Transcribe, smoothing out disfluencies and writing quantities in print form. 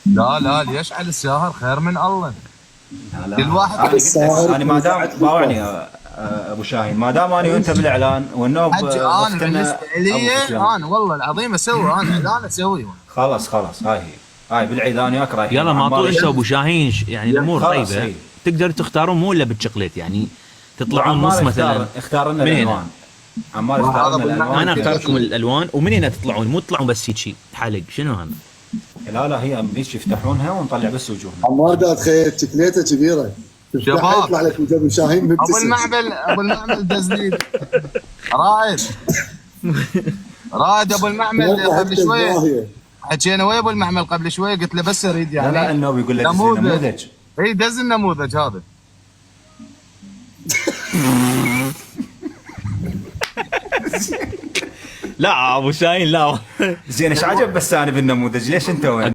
لا لا، ليش على الساهر خير من الله. لا لا، كل واحد انا قلت لك الساهر انا ما دام ساعة باوعني الفطور. ابو شاهين، ما دام انا وانت بالاعلان والنوب حجي انا ضفت لنا بالنسبه ابو لي، سفيان. انا والله العظيم اسوي، انا اعلان اسوي. خلاص خلاص، هاي هي، هاي بالعيد انا وياك رايحين يلا ما عمار انتوا انت يشوف. وابو شاهين يعني الامور خلاص طيبه. اي. تقدر تختارون مو الا بالشوكليت يعني، تطلعون نص وعمار مثلا. اختار لنا من هنا الالوان. عمار هذا اختار لنا أبو الالوان. المعمل انا اختار لكم كذا. الالوان، ومن هنا تطلعون، مو تطلعون بس هيك حلق. شنو هذا؟ لا لا، هي امريكا يفتحونها ونطلع بس وجوهنا. عمار دا تخيل شكليته كبيره تفتحها شباب. يطلع لك ابو شاهين ابو مبتسم. المعمل، ابو المعمل دزليد. رائد. رائد ابو المعمل والله قبل حتى شويه الزاهية. حكينا ويا ابو المعمل قبل شويه، قلت له بس اريد لا يعني لا، النوب يقول لك نموذج. اي دز النموذج هذا. لا ابو شاهين لا. زين ايش عجب بس انا بالنموذج، ليش انت وين؟